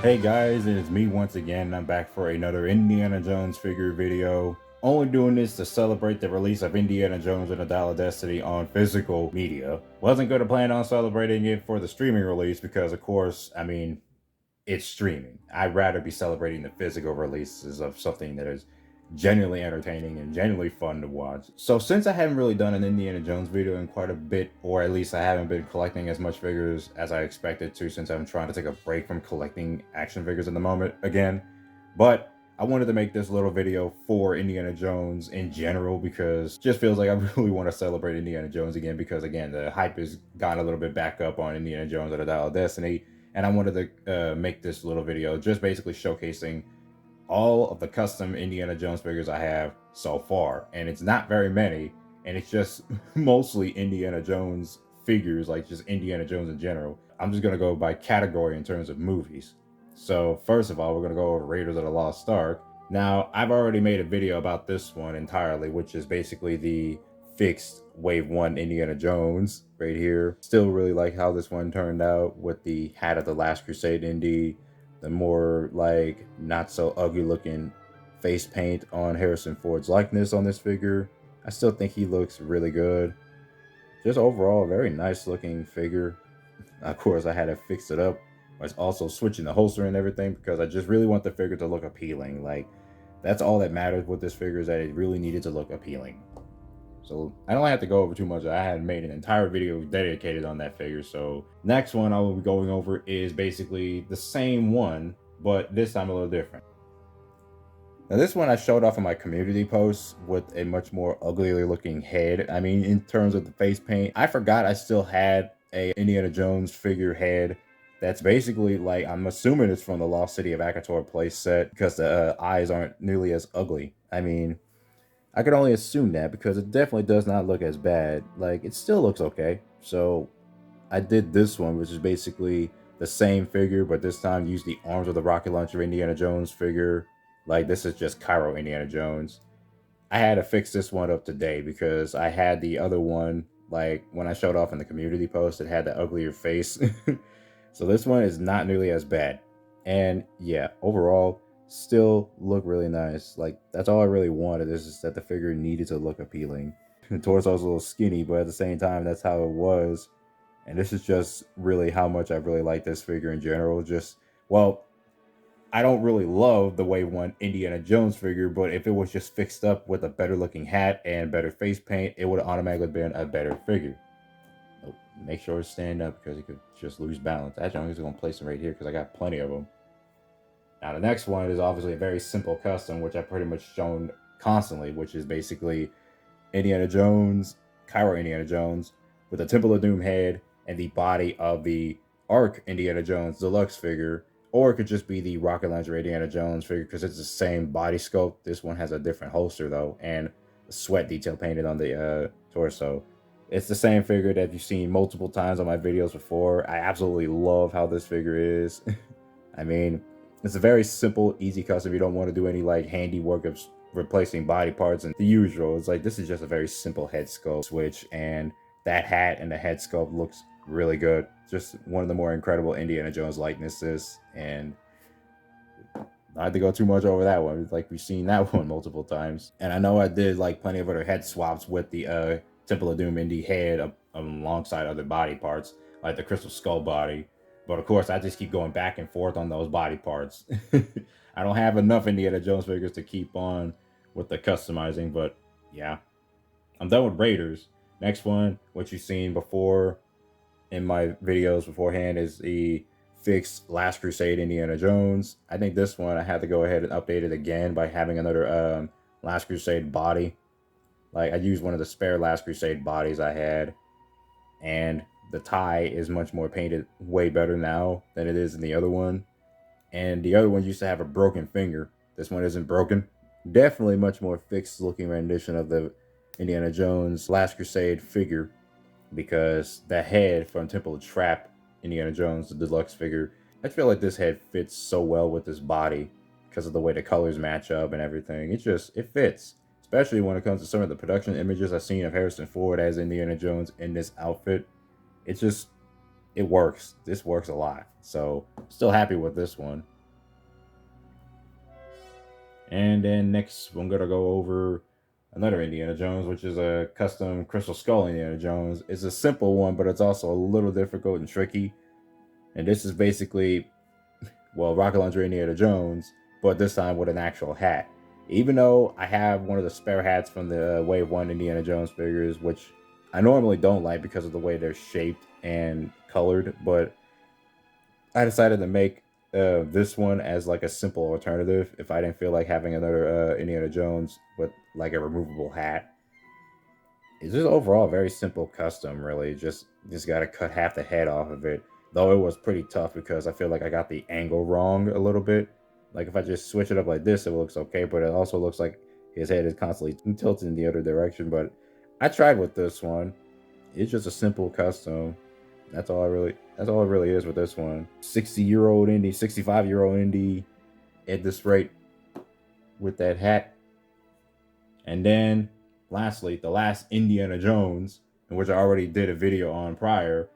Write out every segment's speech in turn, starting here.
Hey guys, it is me once again. I'm back for another Indiana Jones figure video. Only doing this to celebrate the release of Indiana Jones and the Dial of Destiny on physical media. Wasn't going to plan on celebrating it for the streaming release because, of course, I mean, it's streaming. I'd rather be celebrating the physical releases of something that is genuinely entertaining and genuinely fun to watch. So since I haven't really done an Indiana Jones video in quite a bit, or at least I haven't been collecting as much figures as I expected to, since I'm trying to take a break from collecting action figures at the moment again, but I wanted to make this little video for Indiana Jones in general because it just feels like I really want to celebrate Indiana Jones again because, again, the hype has gone a little bit back up on Indiana Jones and the Dial of Destiny, and I wanted to make this little video just basically showcasing all of the custom Indiana Jones figures I have so far. And it's not very many, and it's just mostly Indiana Jones figures, like just Indiana Jones in general. I'm just gonna go by category in terms of movies. So first of all, we're gonna go over Raiders of the Lost Ark. Now, I've already made a video about this one entirely, which is basically the fixed Wave 1 Indiana Jones right here. Still really like how this one turned out with the hat of the Last Crusade Indy, the more like not so ugly looking face paint on Harrison Ford's likeness on this figure. I still think he looks really good. Just overall, a very nice looking figure. Of course, I had to fix it up. I was also switching the holster and everything because I just really want the figure to look appealing. Like, that's all that matters with this figure, is that it really needed to look appealing. So I don't have to go over too much. I had made an entire video dedicated on that figure. So next one I will be going over is basically the same one, but this time a little different. Now this one I showed off in my community post with a much more uglier looking head. I mean, in terms of the face paint, I forgot I still had a Indiana Jones figure head that's basically like, I'm assuming it's from the Lost City of Akator place set because the eyes aren't nearly as ugly. I mean, I could only assume that because it definitely does not look as bad. Like, it still looks okay. So I did this one, which is basically the same figure, but this time used the arms of the rocket launcher Indiana Jones figure. Like, this is just Cairo Indiana Jones. I had to fix this one up today because I had the other one, like when I showed off in the community post, it had the uglier face. So this one is not nearly as bad. And yeah, overall, still look really nice. Like, that's all I really wanted, is just that the figure needed to look appealing. The torso's a little skinny, but at the same time, that's how it was. And this is just really how much I really like this figure in general. Just, well, I don't really love the Wave 1 Indiana Jones figure, but if it was just fixed up with a better looking hat and better face paint, it would have automatically been a better figure. Oh, make sure to stand up because it could just lose balance. Actually, I'm just going to place them right here because I got plenty of them. Now, the next one is obviously a very simple custom, which I've pretty much shown constantly, which is basically Indiana Jones, Cairo Indiana Jones, with a Temple of Doom head and the body of the Ark Indiana Jones deluxe figure. Or it could just be the Rocket Launcher Indiana Jones figure because it's the same body sculpt. This one has a different holster though, and a sweat detail painted on the torso. It's the same figure that you've seen multiple times on my videos before. I absolutely love how this figure is. I mean, it's a very simple, easy custom. You don't want to do any like handiwork of replacing body parts and the usual. It's like, this is just a very simple head sculpt switch, and that hat and the head sculpt looks really good. Just one of the more incredible Indiana Jones likenesses, and not to go too much over that one. Like, we've seen that one multiple times, and I know I did like plenty of other head swaps with the Temple of Doom Indy head alongside other body parts, like the Crystal Skull body. But of course, I just keep going back and forth on those body parts. I don't have enough Indiana Jones figures to keep on with the customizing, but yeah, I'm done with Raiders. Next one, what you've seen before in my videos beforehand, is the fixed Last Crusade Indiana Jones. I think this one I had to go ahead and update it again by having another Last Crusade body. Like, I used one of the spare Last Crusade bodies I had, and the tie is much more painted way better now than it is in the other one. And the other one used to have a broken finger. This one isn't broken. Definitely much more fixed looking rendition of the Indiana Jones Last Crusade figure, because the head from Temple of Trap Indiana Jones, the deluxe figure, I feel like this head fits so well with this body because of the way the colors match up and everything. It fits, especially when it comes to some of the production images I've seen of Harrison Ford as Indiana Jones in this outfit. It works. This works a lot. So still happy with this one. And then next, I'm gonna go over another Indiana Jones, which is a custom Crystal Skull Indiana Jones. It's a simple one, but it's also a little difficult and tricky. And this is basically, well, Rocket Launcher Indiana Jones, but this time with an actual hat. Even though I have one of the spare hats from the Wave 1 Indiana Jones figures, which I normally don't like because of the way they're shaped and colored, but I decided to make this one as like a simple alternative if I didn't feel like having another Indiana Jones with like a removable hat. It's just overall very simple custom, really. Just got to cut half the head off of it. Though it was pretty tough because I feel like I got the angle wrong a little bit. Like if I just switch it up like this, it looks okay, but it also looks like his head is constantly tilted in the other direction. But I tried with this one. It's just a simple custom. That's all it really is with this one. 60-year-old indie, 65-year-old indie at this rate with that hat. And then lastly, the last Indiana Jones, in which I already did a video on prior,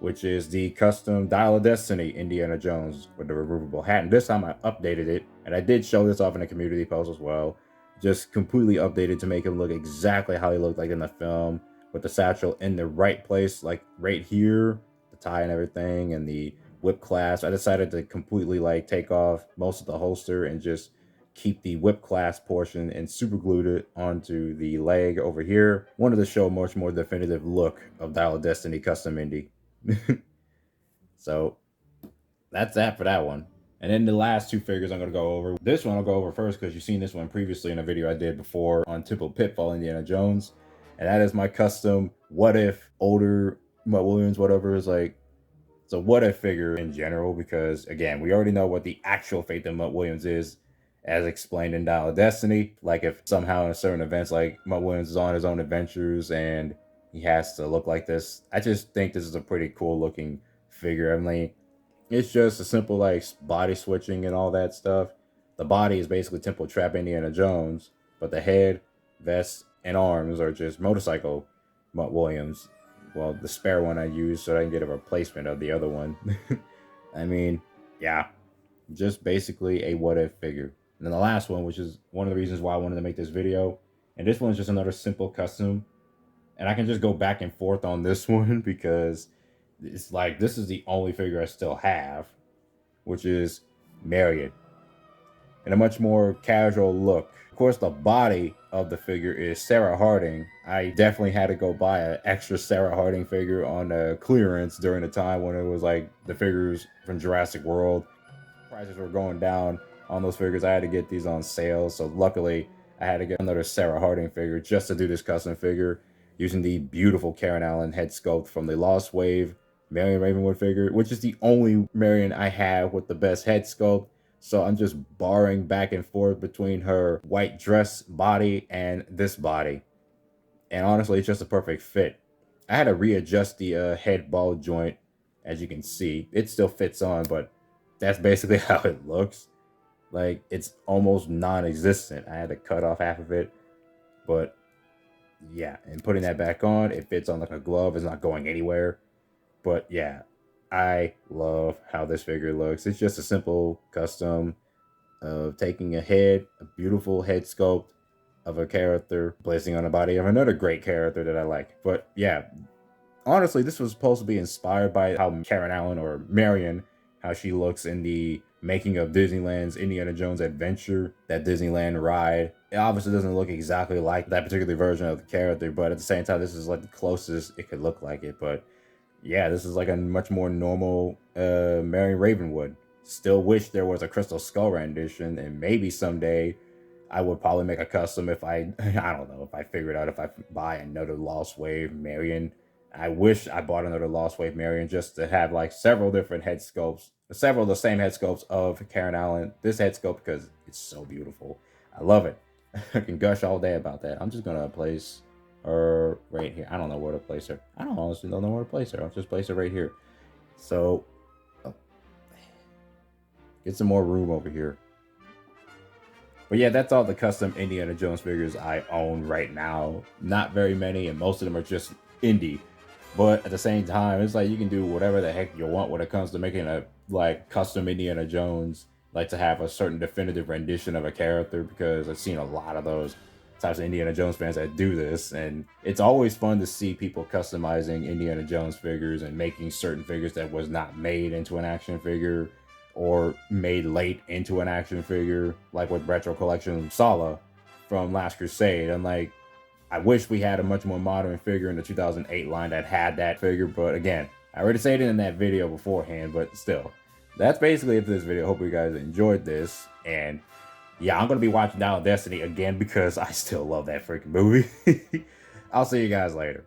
which is the custom Dial of Destiny Indiana Jones with the removable hat. And this time I updated it, and I did show this off in a community post as well. Just completely updated to make him look exactly how he looked like in the film, with the satchel in the right place, like right here, the tie and everything, and the whip clasp. I decided to completely like take off most of the holster and just keep the whip clasp portion and super glued it onto the leg over here. Wanted to show a much more definitive look of Dial of Destiny Custom Indie. So that's that for that one. And then the last two figures I'm going to go over. This one I'll go over first because you've seen this one previously in a video I did before on Temple Pitfall Indiana Jones. And that is my custom what if older Mutt Williams, whatever, is like. It's a what if figure in general because, again, we already know what the actual fate of Mutt Williams is as explained in Dial of Destiny. Like if somehow in certain events, like Mutt Williams is on his own adventures and he has to look like this. I just think this is a pretty cool looking figure. I mean, it's just a simple like body switching and all that stuff. The body is basically Temple Trap Indiana Jones, but the head, vest, and arms are just motorcycle Mutt Williams. Well, the spare one I used so I can get a replacement of the other one. I mean, yeah, just basically a what if figure. And then the last one, which is one of the reasons why I wanted to make this video, and this one's just another simple custom. And I can just go back and forth on this one because it's like this is the only figure I still have, which is Marion, in a much more casual look. Of course, the body of the figure is Sarah Harding. I definitely had to go buy an extra Sarah Harding figure on clearance during the time when it was like the figures from Jurassic World. Prices were going down on those figures. I had to get these on sale. So luckily, I had to get another Sarah Harding figure just to do this custom figure using the beautiful Karen Allen head sculpt from the Lost Wave Marion Ravenwood figure, which is the only Marion I have with the best head sculpt. So I'm just barring back and forth between her white dress body and this body. And honestly, it's just a perfect fit. I had to readjust the head ball joint, as you can see. It still fits on, but that's basically how it looks. Like, it's almost non-existent. I had to cut off half of it. But, yeah. And putting that back on, it fits on like a glove. It's not going anywhere. But, yeah. I love how this figure looks. It's just a simple custom of taking a head, a beautiful head sculpt of a character, placing on the body of another great character that I like. But yeah, honestly, this was supposed to be inspired by how Karen Allen or Marion, how she looks in the making of Disneyland's Indiana Jones Adventure, that Disneyland ride. It obviously doesn't look exactly like that particular version of the character, but at the same time, this is like the closest it could look like it. But yeah, this is like a much more normal Marion Ravenwood. Still wish there was a Crystal Skull rendition, and maybe someday I would probably make a custom if I don't know, if I figure it out, if I buy another Lost Wave Marion. I wish I bought another Lost Wave Marion just to have like several different head sculpts, several of the same head sculpts of Karen Allen. This head sculpt, because it's so beautiful. I love it. I can gush all day about that. I'm just going to place her right here. I don't know where to place her. I honestly don't know where to place her. I'll just place her right here. So, get some more room over here. But yeah, that's all the custom Indiana Jones figures I own right now. Not very many, and most of them are just indie. But at the same time, it's like you can do whatever the heck you want when it comes to making a like custom Indiana Jones. like to have a certain definitive rendition of a character, because I've seen a lot of those types of Indiana Jones fans that do this, and it's always fun to see people customizing Indiana Jones figures and making certain figures that was not made into an action figure or made late into an action figure, like with Retro Collection Sala from Last Crusade. And like, I wish we had a much more modern figure in the 2008 line that had that figure, but again, I already said it in that video beforehand, but still, that's basically it for this video. Hope you guys enjoyed this, and yeah, I'm gonna be watching Dial of Destiny again because I still love that freaking movie. I'll see you guys later.